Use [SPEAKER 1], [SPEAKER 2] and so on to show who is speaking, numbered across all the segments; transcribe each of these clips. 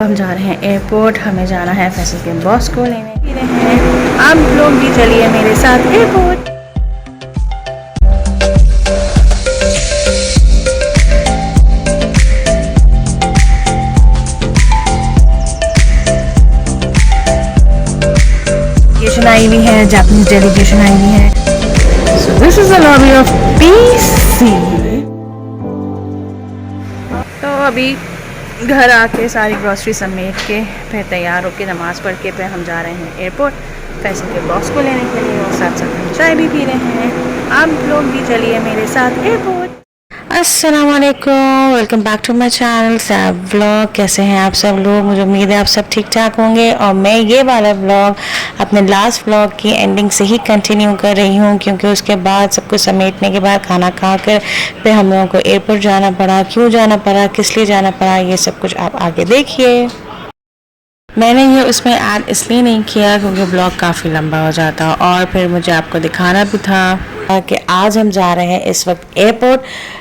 [SPEAKER 1] हम जा रहे हैं एयरपोर्ट। हमें जाना है फैसल के बॉस को लेने के लिए। आप लोग भी चलिए मेरे साथ एयरपोर्ट। डेलीगेशन आई हुई है, जापानीज डेलीगेशन आई हुई है। So this is the lobby of PC. तो अभी घर आके सारी ग्रॉसरी समेट के फिर तैयार होके नमाज़ पढ़ के फिर हम जा रहे हैं एयरपोर्ट फैसल के बॉस को लेने के लिए और साथ साथ हम चाय भी पी रहे हैं। आप लोग भी चलिए मेरे साथ एयरपोर्ट। अस्सलाम वालेकुम, welcome back to my channel Saib vlog. कैसे हैं आप सब लोग? मुझे उम्मीद है आप सब ठीक ठाक होंगे। और मैं ये वाला व्लॉग अपने लास्ट व्लॉग की एंडिंग से ही कंटिन्यू कर रही हूँ, क्योंकि उसके बाद सब कुछ समेटने के बाद खाना खाकर फिर हम लोगों को एयरपोर्ट जाना पड़ा। क्यों जाना पड़ा, किस लिए जाना पड़ा, ये सब कुछ आप आगे देखिए। मैंने ये उसमें ऐड इसलिए नहीं किया क्योंकि ब्लॉग काफ़ी लंबा हो जाता और फिर मुझे आपको दिखाना भी था कि आज हम जा रहे हैं इस वक्त एयरपोर्ट।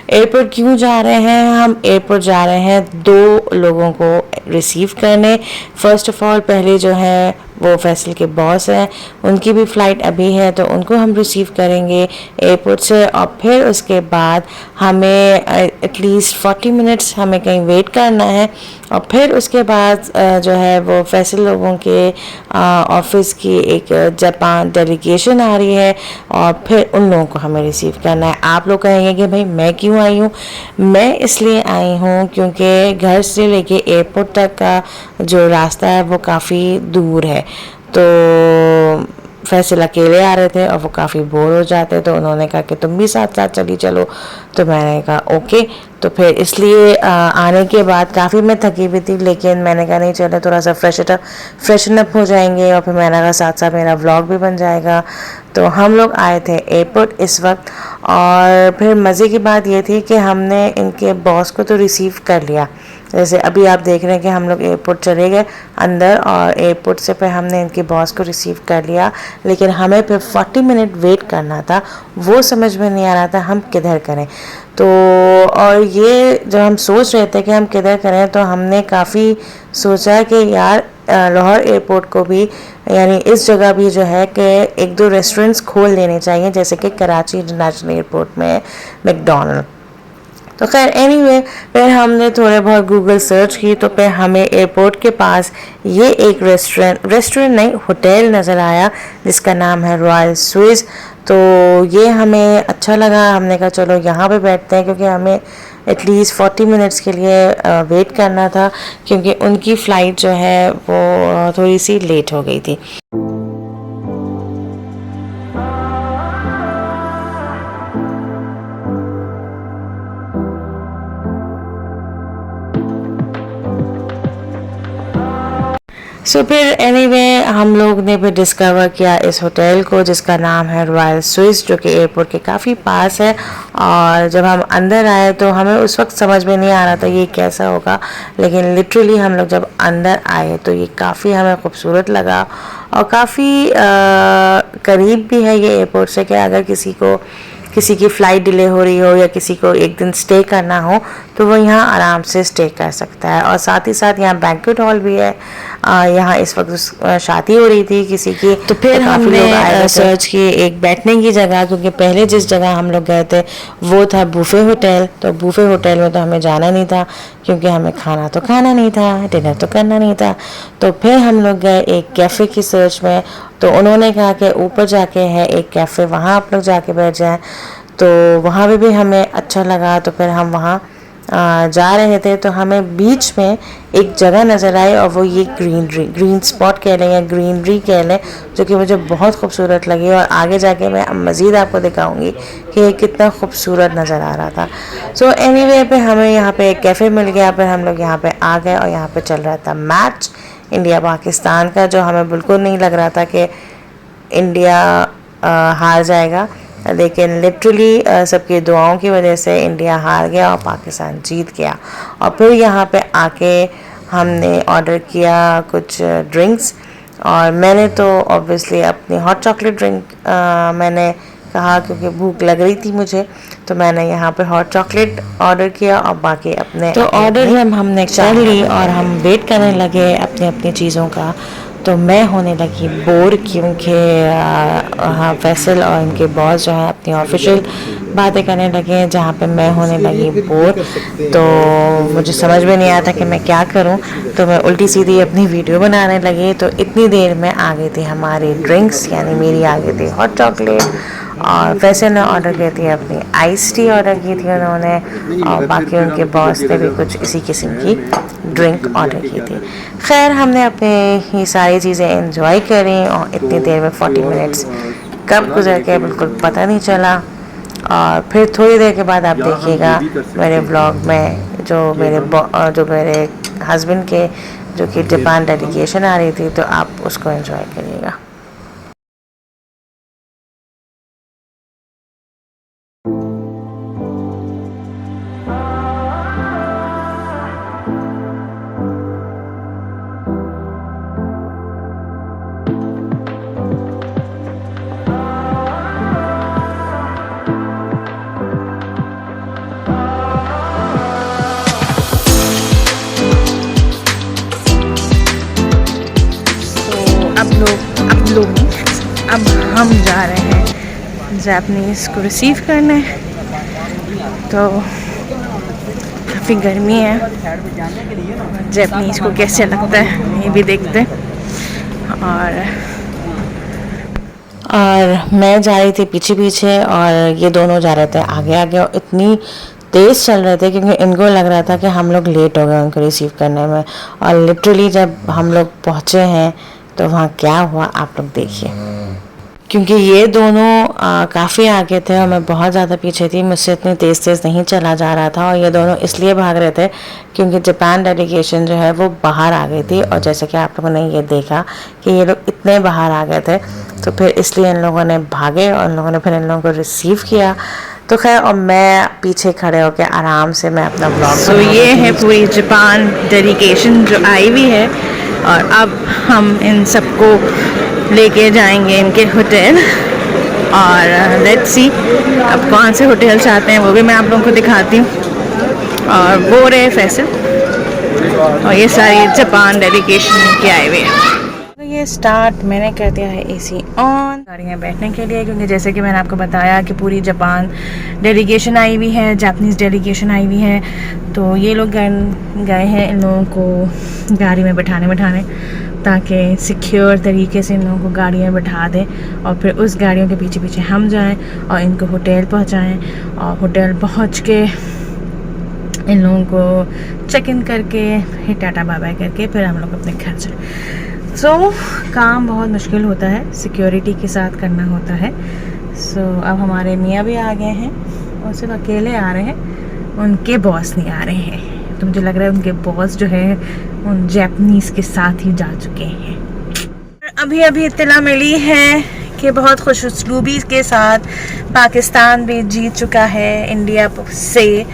[SPEAKER 1] एयरपोर्ट क्यों जा रहे हैं? हम एयरपोर्ट जा रहे हैं दो लोगों को रिसीव करने। फ़र्स्ट ऑफ़ ऑल पहले जो है वो फैसल के बॉस हैं, उनकी भी फ़्लाइट अभी है तो उनको हम रिसीव करेंगे एयरपोर्ट से। और फिर उसके बाद हमें एटलीस्ट 40 मिनट्स हमें कहीं वेट करना है। और फिर उसके बाद जो है वो फैसल लोगों के ऑफिस की एक जापान डेलीगेशन आ रही है और फिर उन लोगों को हमें रिसीव करना है। आप लोग कहेंगे कि भाई मैं क्यों आई हूँ? मैं इसलिए आई हूँ क्योंकि घर से लेके एयरपोर्ट तक का जो रास्ता है वो काफ़ी दूर है। तो फैसल अकेले आ रहे थे और वो काफ़ी बोर हो जाते, तो उन्होंने कहा कि तुम भी साथ साथ चली चलो। तो मैंने कहा ओके। तो फिर इसलिए आने के बाद काफ़ी मैं थकी हुई थी, लेकिन मैंने कहा नहीं चलो थोड़ा सा फ्रेशन अप हो जाएंगे और फिर मैंने कहा साथ साथ मेरा व्लॉग भी बन जाएगा। तो हम लोग आए थे एयरपोर्ट इस वक्त। और फिर मज़े की बात ये थी कि हमने इनके बॉस को तो रिसीव कर लिया। जैसे अभी आप देख रहे हैं कि हम लोग एयरपोर्ट चले गए अंदर और एयरपोर्ट से फिर हमने इनके बॉस को रिसीव कर लिया, लेकिन हमें फिर 40 मिनट वेट करना था। वो समझ में नहीं आ रहा था हम किधर करें। तो और ये जब हम सोच रहे थे कि हम किधर करें तो हमने काफ़ी सोचा कि यार लाहौर एयरपोर्ट को भी यानी इस जगह भी जो है कि एक दो रेस्टोरेंट्स खोल देने चाहिए, जैसे कि कराची इंटरनेशनल एयरपोर्ट में मैकडोनल्ड। तो खैर एनीवे फिर हमने थोड़े बहुत गूगल सर्च की तो फिर हमें एयरपोर्ट के पास ये एक रेस्टोरेंट नहीं होटल नज़र आया जिसका नाम है रॉयल स्विस। तो ये हमें अच्छा लगा। हमने कहा चलो यहाँ पे बैठते हैं, क्योंकि हमें एटलीस्ट 40 मिनट्स के लिए वेट करना था, क्योंकि उनकी फ़्लाइट जो है वो थोड़ी सी लेट हो गई थी। सो फिर एनीवे हम लोग ने फिर डिस्कवर किया इस होटल को जिसका नाम है रॉयल स्विस, जो कि एयरपोर्ट के काफ़ी पास है। और जब हम अंदर आए तो हमें उस वक्त समझ में नहीं आ रहा था ये कैसा होगा, लेकिन लिटरली हम लोग जब अंदर आए तो ये काफ़ी हमें खूबसूरत लगा और काफ़ी करीब भी है ये एयरपोर्ट से कि अगर किसी की फ़्लाइट डिले हो रही हो या किसी को एक दिन स्टे करना हो तो वो यहाँ आराम से स्टे कर सकता है। और साथ ही साथ यहाँ बैंक्वेट हॉल भी है। यहाँ इस वक्त शादी हो रही थी किसी की, तो फिर हमने सर्च की एक बैठने की जगह, क्योंकि पहले जिस जगह हम लोग गए थे वो था बूफे होटल। तो बूफे होटल में तो हमें जाना नहीं था, क्योंकि हमें खाना तो खाना नहीं था, डिनर तो करना नहीं था। तो फिर हम लोग गए एक कैफ़े की सर्च में। तो उन्होंने कहा कि ऊपर जाके है एक कैफ़े, वहाँ आप लोग जाके बैठ जाएं। तो वहाँ पे भी हमें अच्छा लगा। तो फिर हम वहाँ जा रहे थे तो हमें बीच में एक जगह नज़र आई और वो ये ग्रीन स्पॉट कह लें या ग्रीनरी कह लें, जो कि मुझे बहुत खूबसूरत लगी। और आगे जाके मैं मज़ीद आपको दिखाऊंगी कि ये कितना खूबसूरत नज़र आ रहा था। सो एनीवे पे हमें यहाँ पे एक कैफ़े मिल गया। फिर हम लोग यहाँ पे आ गए और यहाँ पे चल रहा था मैच इंडिया पाकिस्तान का, जो हमें बिल्कुल नहीं लग रहा था कि इंडिया हार जाएगा, लेकिन लिटरली सबकी दुआओं की वजह से इंडिया हार गया और पाकिस्तान जीत गया। और फिर यहाँ पे आके हमने ऑर्डर किया कुछ ड्रिंक्स, और मैंने तो ऑब्वियसली अपनी हॉट चॉकलेट ड्रिंक मैंने
[SPEAKER 2] कहा क्योंकि भूख लग रही थी मुझे, तो मैंने यहाँ पे हॉट चॉकलेट ऑर्डर किया और बाकी अपने तो ऑर्डर जब हमने कर ली और हम वेट करने लगे अपनी अपनी चीज़ों का, तो मैं होने लगी बोर क्योंकि हाँ फैसल और इनके बॉस जो है अपनी ऑफिशियल बातें करने लगे, जहाँ पे मैं होने लगी बोर। तो मुझे समझ में नहीं आता कि मैं क्या करूं, तो मैं उल्टी सीधी अपनी वीडियो बनाने लगी। तो इतनी देर में आ गई थी हमारी ड्रिंक्स, यानी मेरी आ गई थी हॉट चॉकलेट और फैसल ने ऑर्डर की थी अपनी आइस टी ऑर्डर की थी उन्होंने, और बाकी उनके बॉस ने भी कुछ इसी किस्म की ड्रिंक ऑर्डर की थी। खैर हमने अपने ये सारी चीज़ें एंजॉय करी और इतनी देर में 40 मिनट्स कब गुजर के बिल्कुल पता नहीं चला। और फिर थोड़ी देर के बाद आप देखिएगा मेरे व्लॉग में जो मेरे हस्बैंड के जो कि जापान डेलीगेशन आ रही थी, तो आप उसको एंजॉय करिएगा।
[SPEAKER 1] अब हम जा रहे हैं जापानीज़ को रिसीव करने। तो काफ़ी गर्मी है, जापानीज़ को कैसे लगता है ये भी देखते हैं।
[SPEAKER 2] और मैं जा रही थी पीछे पीछे और ये दोनों जा रहे थे आगे आगे, और इतनी तेज़ चल रहे थे क्योंकि इनको लग रहा था कि हम लोग लेट हो गए उनको रिसीव करने में। और लिटरली जब हम लोग पहुँचे हैं तो वहाँ क्या हुआ आप लोग देखिए, क्योंकि ये दोनों काफ़ी आगे थे और मैं बहुत ज़्यादा पीछे थी, मुझसे इतनी तेज़ नहीं चला जा रहा था। और ये दोनों इसलिए भाग रहे थे क्योंकि जापान डेलीगेशन जो है वो बाहर आ गई थी, और जैसे कि आप लोगों ने ये देखा कि ये लोग इतने बाहर आ गए थे, तो फिर इसलिए इन लोगों ने भागे और इन लोगों ने फिर इन लोगों को रिसीव किया। तो खैर, और मैं पीछे खड़े होकर आराम से मैं अपना ब्लॉग।
[SPEAKER 1] तो ये है पूरी जापान डेलीगेशन जो आई हुई है, और अब हम इन सबको लेके जाएंगे इनके होटल। और लेट्स सी अब कौन से होटल चाहते हैं वो भी मैं आप लोगों को दिखाती हूँ। और वो रहे फैसल, और ये सारी जापान डेलीगेशन के आए हुए हैं। तो ये स्टार्ट मैंने कर दिया है एसी ऑन गाड़ियाँ बैठने के लिए, क्योंकि जैसे कि मैंने आपको बताया कि पूरी जापान डेलीगेशन आई हुई है, जापानीज़ डेलीगेशन आई हुई है। तो ये लोग गए हैं इन लोगों को गाड़ी में बैठाने ताकि सिक्योर तरीके से इन लोगों को गाड़ियाँ बैठा दें, और फिर उस गाड़ियों के पीछे पीछे हम जाएं और इनको होटल पहुंचाएं। और होटल पहुंच के इन लोगों को चेक इन करके फिर टाटा बाय बाय करके फिर हम लोग अपने घर जाएं। सो काम बहुत मुश्किल होता है, सिक्योरिटी के साथ करना होता है। सो अब हमारे मियाँ भी आ गए हैं और सिर्फ अकेले आ रहे हैं, उनके बॉस नहीं आ रहे हैं। तो मुझे लग रहा है उनके बॉस जो है उन जापानीज़ के साथ ही जा चुके हैं। अभी इत्तला मिली है कि बहुत खुशउस्लूबी के साथ पाकिस्तान भी जीत चुका है इंडिया से,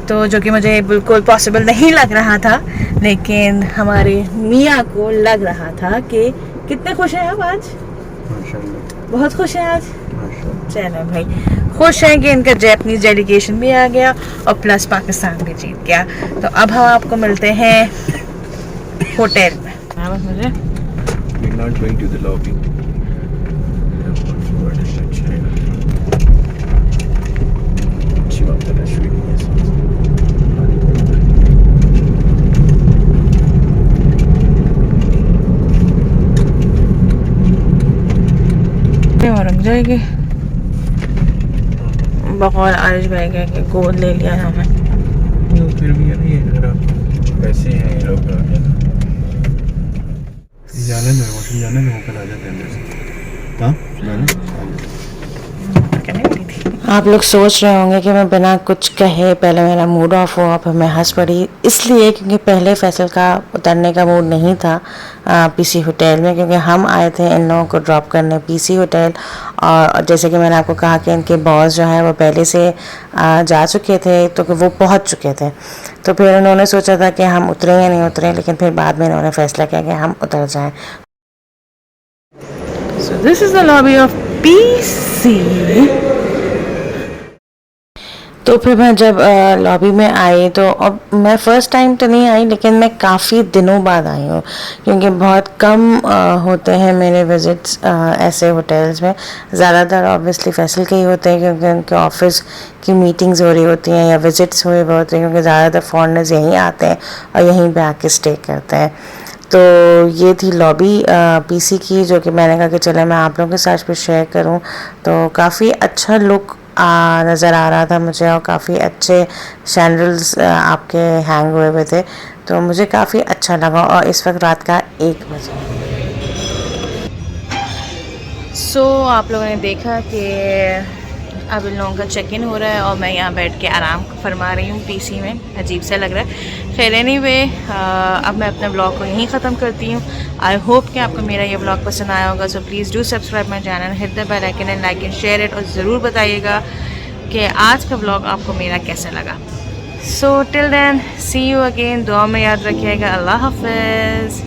[SPEAKER 1] तो जो कि मुझे बिल्कुल पॉसिबल नहीं लग रहा था, लेकिन हमारे मियाँ को लग रहा था कि कितने खुश हैं आप आज? बहुत खुश हैं आज। चलो भाई, खुश हैं कि इनका जापानीज़ डेलीगेशन भी आ गया और प्लस पाकिस्तान भी जीत गया। तो अब हम आपको मिलते हैं होटल में। मुझे
[SPEAKER 3] We're not going to the lobby. We have gone forward in China.
[SPEAKER 1] रुक जाएगी बकौल आरिश भाई के गोद ले लिया हमें।
[SPEAKER 3] फिर भी नहीं है, अगर आप ऐसे हैं ये लोग जाने दो, होकर आ जाते हैं। हाँ
[SPEAKER 2] आप लोग सोच रहे होंगे कि मैं बिना कुछ कहे पहले मेरा मूड ऑफ हुआ, फिर मैं हंस पड़ी, इसलिए क्योंकि पहले फैसल का उतरने का मूड नहीं था पीसी होटल में, क्योंकि हम आए थे इन लोगों को ड्रॉप करने पीसी होटल। और जैसे कि मैंने आपको कहा कि इनके बॉस जो है वो पहले से जा चुके थे, तो कि वो पहुंच चुके थे। तो फिर उन्होंने सोचा था कि हम उतरें या नहीं उतरें, लेकिन फिर बाद में इन्होंने फैसला किया कि हम उतर जाएँ।
[SPEAKER 1] So this is the lobby of PC.
[SPEAKER 2] तो फिर मैं जब लॉबी में आई तो अब मैं फ़र्स्ट टाइम तो नहीं आई, लेकिन मैं काफ़ी दिनों बाद आई हूँ, क्योंकि बहुत कम होते हैं मेरे विज़िट्स ऐसे होटल्स में। ज़्यादातर ऑब्वियसली फैसल के ही होते हैं, क्योंकि उनके ऑफिस की मीटिंग्स हो रही होती हैं या विज़िट्स हुए हुए होते हैं, क्योंकि ज़्यादातर फॉरेनर्स यहीं आते हैं और यहीं पे आके स्टे करते हैं। तो ये थी लॉबी पीसी की, जो कि मैंने कहा कि चले मैं आप लोगों के साथ भी शेयर करूं। तो काफ़ी अच्छा लुक नज़र आ रहा था मुझे, और काफ़ी अच्छे सैंडल्स आपके हैंग हुए हुए थे, तो मुझे काफ़ी अच्छा लगा। और इस वक्त रात का 1 बजे।
[SPEAKER 1] सो आप लोगों ने देखा कि अब इन लोगों का चेक इन हो रहा है और मैं यहाँ बैठ के आराम फरमा रही हूँ पीसी में। अजीब सा लग रहा है। खैर एनीवे, अब मैं अपने ब्लॉग को यहीं ख़त्म करती हूँ। आई होप कि आपको मेरा ये ब्लॉग पसंद आया होगा। So please do subscribe my channel, hit the bell icon and like and share it, और ज़रूर बताइएगा कि आज का ब्लॉग आपको मेरा कैसा लगा। So till then see you again. दुआ में याद रखिएगा। अल्लाह हाफ़िज़।